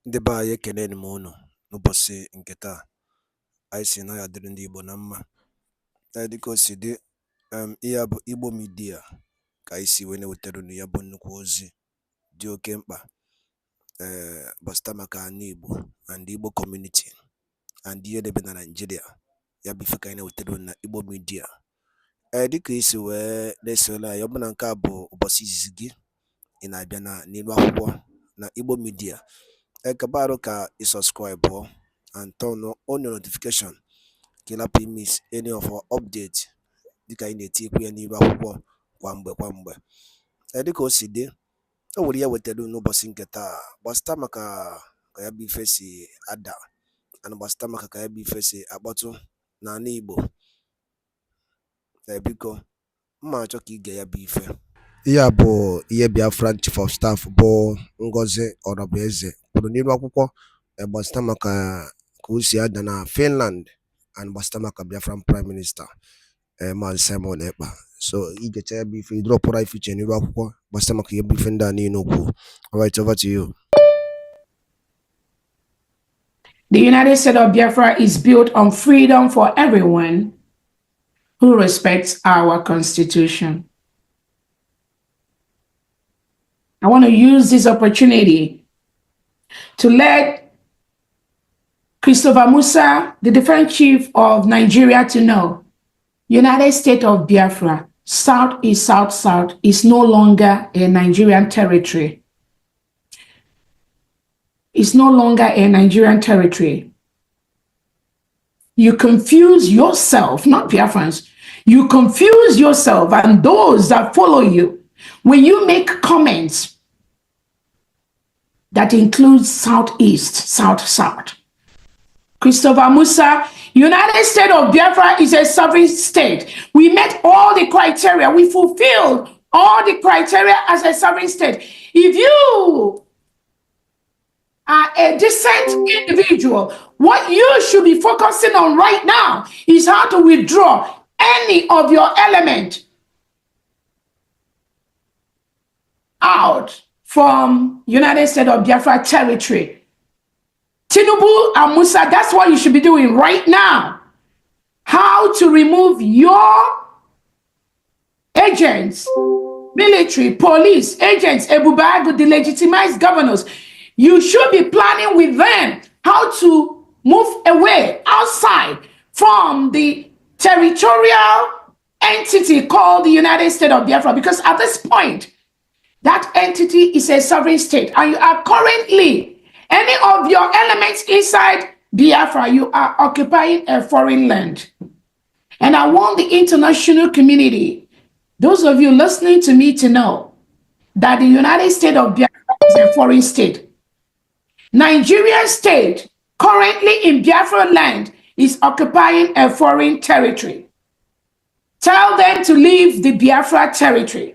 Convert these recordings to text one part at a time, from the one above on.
Ndị be anyị ekeneni m unu n'ụbọchị nke taa. Anyị sị na ya dịrị ndị Igbo na mma. Dịka o si dị, ihe a bụ Igbo Media ka anyị si wee na-ewetara unu ya bụ nnukwu ozi dị oke mkpa gbasịta maka ana Igbo and Igbo community and ihe debe na Nigeria. Ya bụ ife ka anyị na-ewetara unu na Igbo Media. Dịka isi wee na-esole anyị, ọ bụ na nke a bụ ụbọchị izizi gị ị na-abịa n'ilu akwụkwọ na Igbo Media, kabaru ka subscribe and turn on your notification ka ị lapụ miss any of our update dịka anyị na-etikwu ya n'ilu akwụkwọ kwa mgbe. Dịka o si dị, o nwere ya wetara n'ụbọchị nke taa gbasịta maka ka ya bụ ife si ada and gbasịta maka ka ya bụ ife si akpọtụ n'ala Igbo. Biko mma achọ ka ige ya bụ ife. Ihe a bụ ihe BIAFRA Chief of Staff bụ Ngozi Orabueze kwuru n'ilu akwụkwọ gbasịta maka ka o si ada na Finland and gbasịta maka Biafran Prime Minister Maazị Simon Ekpa. So igecha ya bụ ife idropụra ife iche n'ilu akwụkwọ gbasịta maka ihe bụ ife ndị a niile okwu. Alright, over to you. The United States of Biafra is built on freedom for everyone who respects our Constitution. I want to use this opportunity to let Christopher Musa, the Defense Chief of Nigeria, to know United States of Biafra, South is no longer a Nigerian territory. It's no longer a Nigerian territory. You confuse yourself, not Biafrans. You confuse yourself and those that follow you when you make comments that includes Southeast, South. Christopher Musa, United States of Biafra is a sovereign state. We met all the criteria. We fulfilled all the criteria as a sovereign state. If you are a decent individual, what you should be focusing on right now is how to withdraw any of your element out from United States of Biafra territory. Tinubu and Musa, that's what you should be doing right now. How to remove your agents, military, police, agents, Ebubago, the legitimized governors. You should be planning with them how to move away outside from the territorial entity called the United States of Biafra, because at this point, that entity is a sovereign state, and you are currently, any of your elements inside Biafra, you are occupying a foreign land. And I want the international community, those of you listening to me, to know that the United States of Biafra is a foreign state. Nigerian state, currently in Biafra land, is occupying a foreign territory. Tell them to leave the Biafra territory.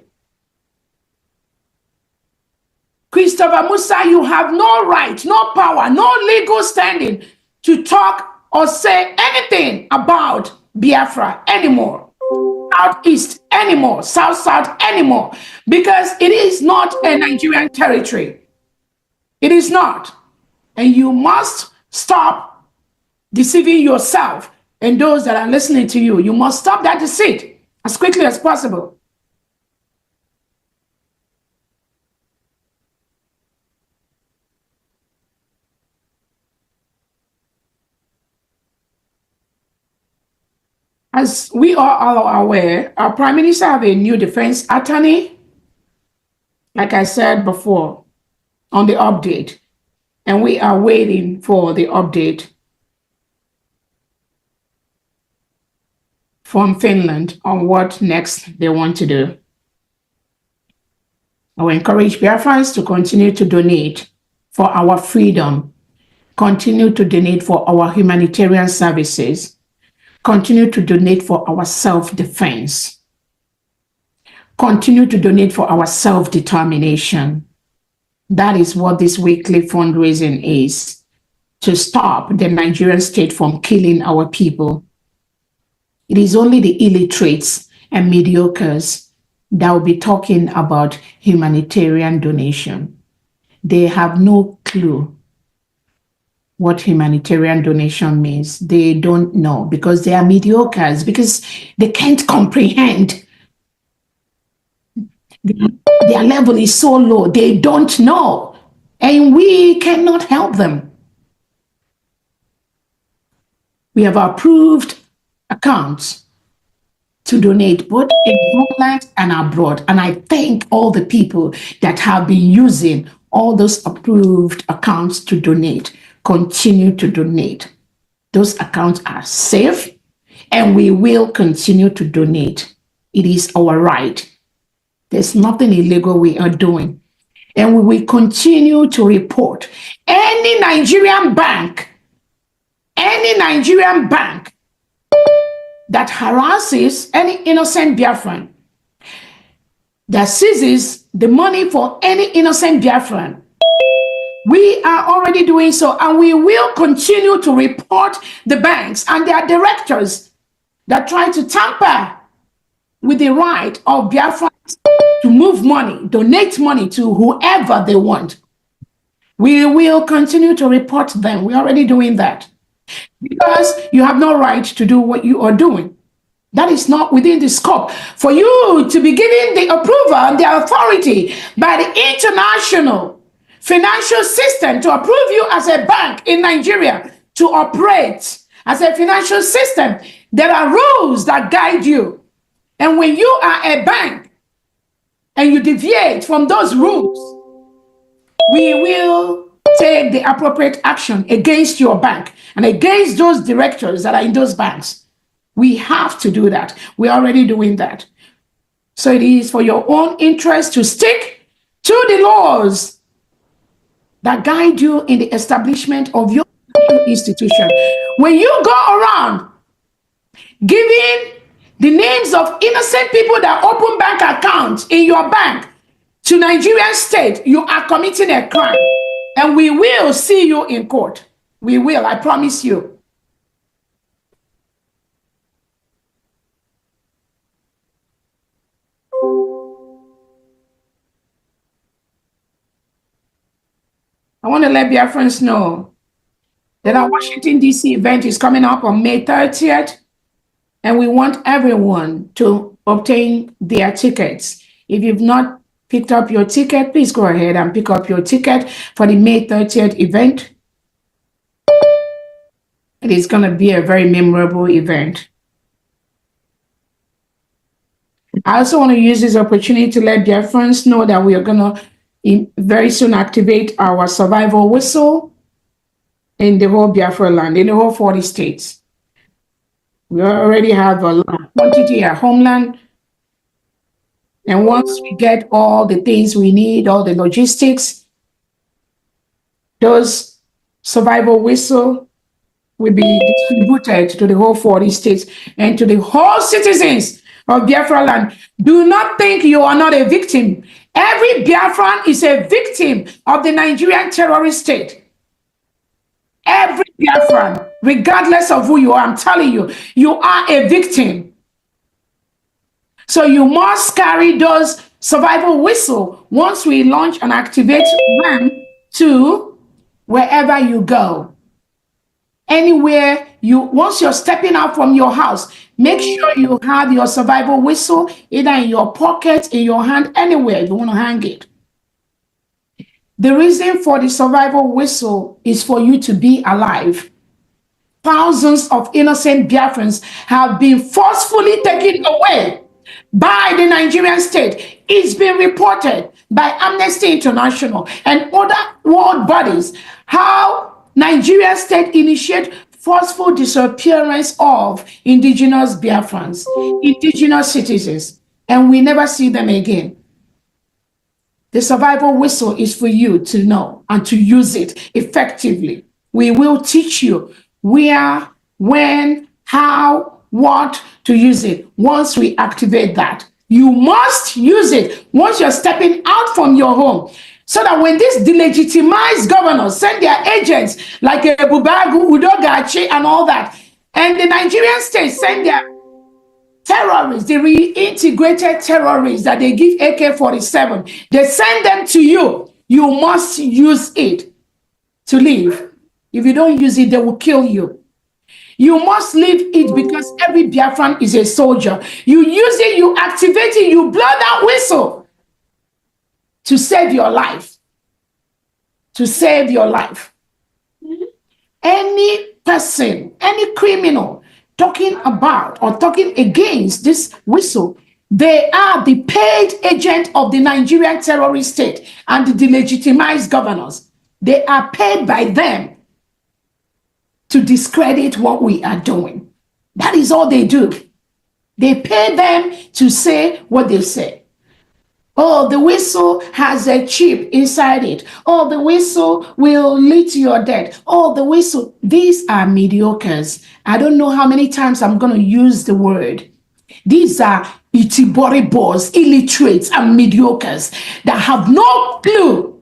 Christopher Musa, you have no right, no power, no legal standing to talk or say anything about Biafra anymore, Southeast anymore, South anymore, because it is not a Nigerian territory. It is not. And you must stop deceiving yourself and those that are listening to you. You must stop that deceit as quickly as possible. As we are all aware, our Prime Minister have a new defense attorney, like I said before, on the update. And we are waiting for the update from Finland on what next they want to do. I will encourage Biafrans to continue to donate for our freedom, continue to donate for our humanitarian services, continue to donate for our self-defense, continue to donate for our self-determination. That is what this weekly fundraising is, to stop the Nigerian state from killing our people. It is only the illiterates and mediocres that will be talking about humanitarian donation. They have no clue what humanitarian donation means. They don't know because they are mediocres, because they can't comprehend. Their level is so low, they don't know, and we cannot help them. We have approved accounts to donate both in homeland and abroad. And I thank all the people that have been using all those approved accounts to donate. Continue to donate. Those accounts are safe, and we will continue to donate. It is our right. There's nothing illegal we are doing. And we will continue to report any Nigerian bank that harasses any innocent Biafran, that seizes the money for any innocent Biafran. We are already doing so, and we will continue to report the banks and their directors that try to tamper with the right of Biafrans to move money, donate money to whoever they want. We will continue to report them. We're already doing that, because you have no right to do what you are doing. That is not within the scope for you to be given the approval and the authority by the international financial system to approve you as a bank in Nigeria to operate as a financial system. There are rules that guide you. And when you are a bank and you deviate from those rules, we will take the appropriate action against your bank and against those directors that are in those banks. We have to do that. We're already doing that. So it is for your own interest to stick to the laws that guide you in the establishment of your institution. When you go around giving the names of innocent people that open bank accounts in your bank to Nigerian state, you are committing a crime. And we will see you in court. We will, I promise you. I want to let Biafrans know that our Washington, D.C. event is coming up on May 30th, and we want everyone to obtain their tickets. If you've not picked up your ticket, please go ahead and pick up your ticket for the May 30th event. It is going to be a very memorable event. I also want to use this opportunity to let Biafrans know that we are going to very soon activate our survival whistle in the whole Biafra land, in the whole 40 states. We already have a quantity at homeland. And once we get all the things we need, all the logistics, those survival whistle will be distributed to the whole 40 states and to the whole citizens of Biafra land. Do not think you are not a victim. Every Biafran is a victim of the Nigerian terrorist state. Every Biafran, regardless of who you are, I'm telling you, you are a victim. So you must carry those survival whistle once we launch and activate them to wherever you go. Anywhere once you're stepping out from your house, make sure you have your survival whistle either in your pocket, in your hand, anywhere you want to hang it. The reason for the survival whistle is for you to be alive. Thousands of innocent Biafrans have been forcefully taken away by the Nigerian state. It's been reported by Amnesty International and other world bodies how Nigeria state initiate forceful disappearance of indigenous Biafrans, indigenous citizens, and we never see them again. The survival whistle is for you to know and to use it effectively. We will teach you where, when, how, what to use it once we activate that. You must use it once you're stepping out from your home, so that when these delegitimized governors send their agents like Ebubagu, Udogachi, and all that, and the Nigerian state send their terrorists, the reintegrated terrorists that they give AK-47, they send them to you. You must use it to live. If you don't use it, they will kill you. You must leave it because every Biafran is a soldier. You use it, you activate it, you blow that whistle to save your life. To save your life. Any person, any criminal talking about or talking against this whistle, they are the paid agent of the Nigerian terrorist state and the delegitimized governors. They are paid by them to discredit what we are doing. That is all they do. They pay them to say what they say. Oh, the whistle has a chip inside it. Oh, the whistle will lead to your death. Oh, the whistle. These are mediocres. I don't know how many times I'm going to use the word. These are itiboribos, illiterates, and mediocres that have no clue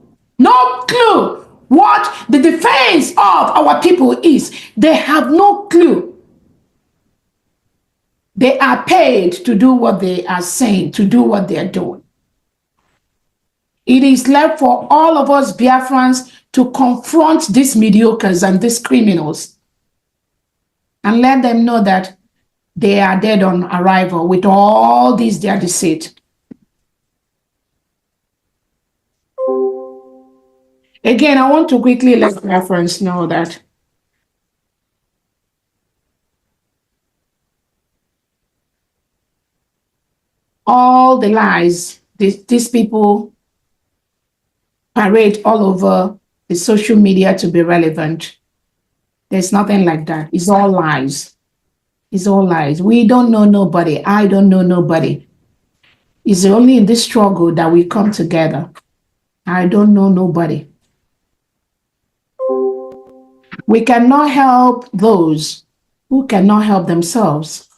what the defense of our people is. They have no clue. They are paid to do what they are saying, to do what they are doing. It is left for all of us Biafrans to confront these mediocres and these criminals and let them know that they are dead on arrival with all these their deceit. Again, I want to quickly let Biafrans know that all the lies these people parade all over the social media to be relevant. There's nothing like that. It's all lies. It's all lies. We don't know nobody. I don't know nobody. It's only in this struggle that we come together. I don't know nobody. We cannot help those who cannot help themselves.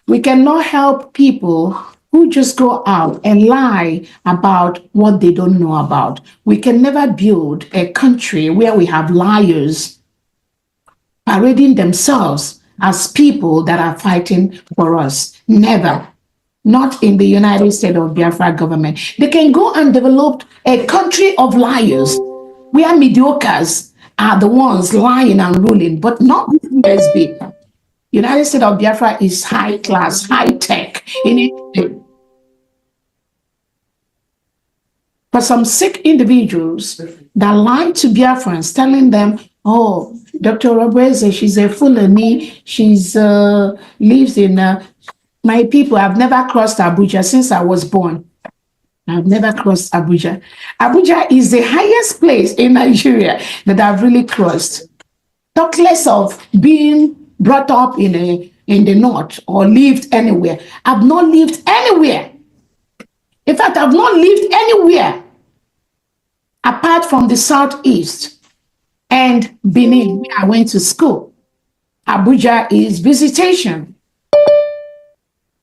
We cannot help people who just go out and lie about what they don't know about. We can never build a country where we have liars parading themselves as people that are fighting for us. Never. Not in the United States of Biafra government. They can go and develop a country of liars where mediocres are the ones lying and ruling, but not USB. United States of Biafra is high class, high tech in it. For some sick individuals that lie to Biafrans, telling them, oh, Dr. Robreze, she's a Fulani, she's lives in my people. I've never crossed Abuja since I was born. I've never crossed Abuja. Abuja is the highest place in Nigeria that I've really crossed. Talk less of being brought up in the north or lived anywhere. I've not lived anywhere. In fact, I've not lived anywhere apart from the southeast and Benin, where I went to school. Abuja is visitation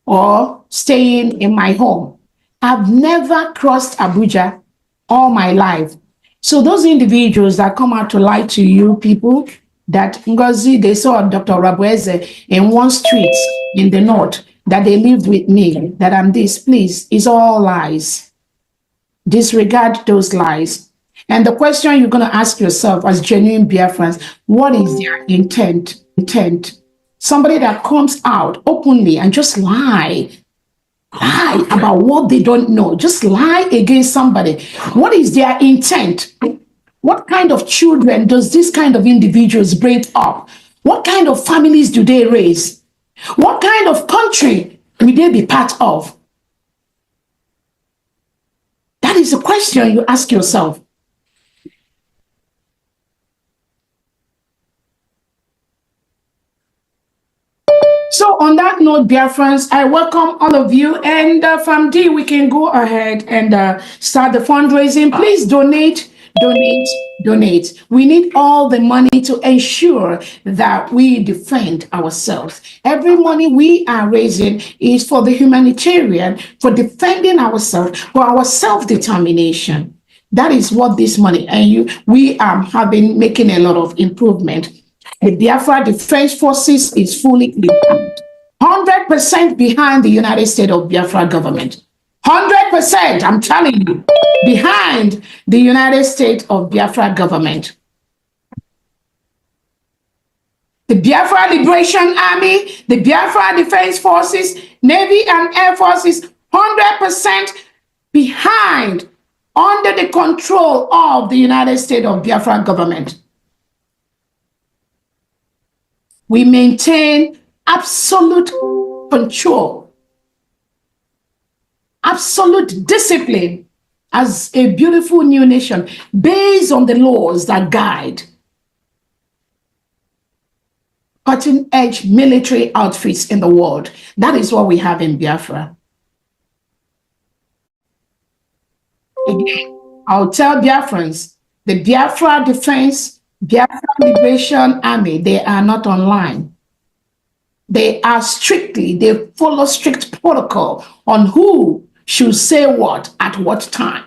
or staying in my home. I've never crossed Abuja all my life. So those individuals that come out to lie to you people, that Ngozi, they saw Dr. Rabweze in one street in the north, that they lived with me, that I'm this, please, is all lies. Disregard those lies. And the question you're going to ask yourself as genuine Biafrans, what is their intent? Somebody that comes out openly and just lie about what they don't know, just lie against somebody. What is their intent? What kind of children does this kind of individuals bring up? What kind of families do they raise? What kind of country will they be part of? That is a question you ask yourself. So on that note, dear friends, I welcome all of you. And from D, we can go ahead and start the fundraising. Please donate. We need all the money to ensure that we defend ourselves. Every money we are raising is for the humanitarian, for defending ourselves, for our self-determination. That is what this money, and we are making a lot of improvement. The Biafra Defense Forces is fully equipped, 100% behind the United States of Biafra government. 100%, I'm telling you, behind the United States of Biafra government. the Biafra Liberation Army, the Biafra Defense Forces, Navy and Air Forces, 100% behind, under the control of the United States of Biafra government. We maintain absolute control, absolute discipline as a beautiful new nation based on the laws that guide cutting-edge military outfits in the world. That is what we have in Biafra. Again, I'll tell Biafrans, the Biafra Defense, Biafra Liberation Army, they are not online. They follow strict protocol on who should say what at what time.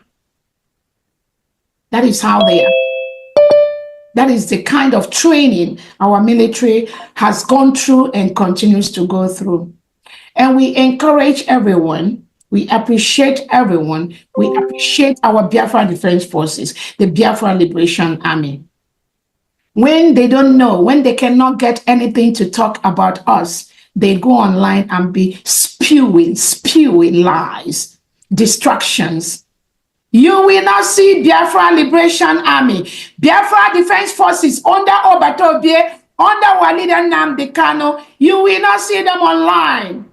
That is how they are. That is the kind of training our military has gone through and continues to go through. And we encourage everyone, we appreciate everyone, we appreciate our Biafra Defense Forces, the Biafra Liberation Army. When they don't know, when they cannot get anything to talk about us, they go online and be spewing lies, distractions. You will not see Biafra Liberation Army, Biafra Defense Forces under Obatobie, under Walida Nnamdi Kanu. You will not see them online.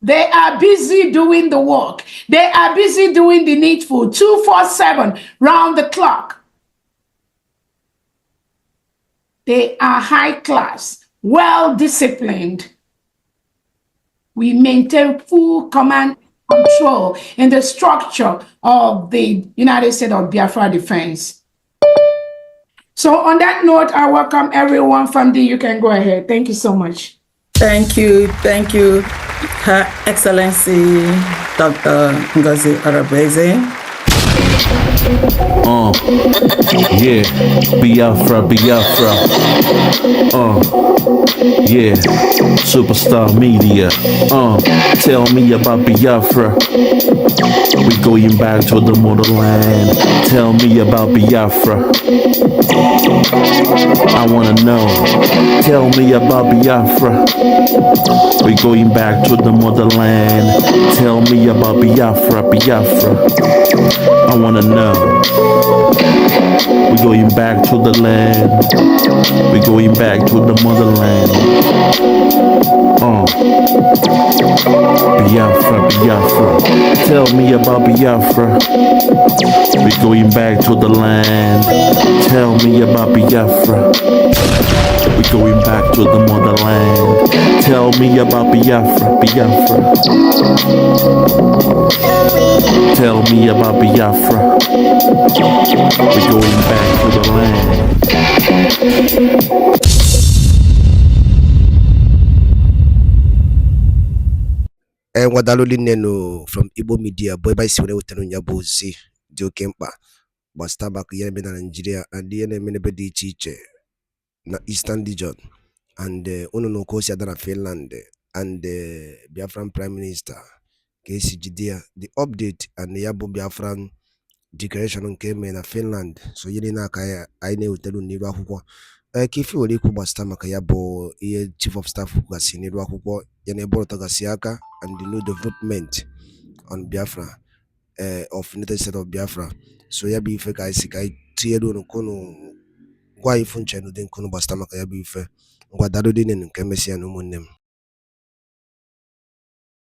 They are busy doing the work. They are busy doing the needful 24/7, round the clock. They are high class, well disciplined. We maintain full command control in the structure of the United States of Biafra Defense. So on that note, I welcome everyone. Famdi, you can go ahead. Thank you so much. Thank you, Her Excellency Dr. Ngozi Arabeze. Yeah, Biafra. Yeah, Superstar Media. Tell me about Biafra. We going back to the motherland. Tell me about Biafra. I wanna know. Tell me about Biafra. We going back to the motherland. Tell me about Biafra. I wanna know. We going back to the land. We going back to the motherland. Biafra. Tell me about Biafra. We going back to the land. Tell me about Biafra. We going back to the motherland. Tell me about Biafra. Tell me about Biafra. We going back to the land. Nwadaluli nenu from Igbo Media boy by si wene wetanu nyabozi di oke mkpa gbasata maka ihe na Nigeria and ihe na-eme n'ebe dị iche iche na Eastern region and unu na okosi ada na Finland and Biafran Prime Minister ka esi jide ya the update and ya bụ Biafran declaration nke eme na Finland so ihe na aka ya anyị na-ewetelu n'iru akwụkwọ ka ife were ikwu gbasata maka ya bụ ihe Chief of Staff kwugasi n'iru akwụkwọ ya na ebe ọtọgasi aka and the new development on Biafra of United States of Biafra so ya bụ ife ka anyị si ka anyị tinyere unu kunu gwa ifu nche n'ụdị nkunu gbasata maka ya bụ ife ngwa daalụ dị nke emesịa na ụmụnne m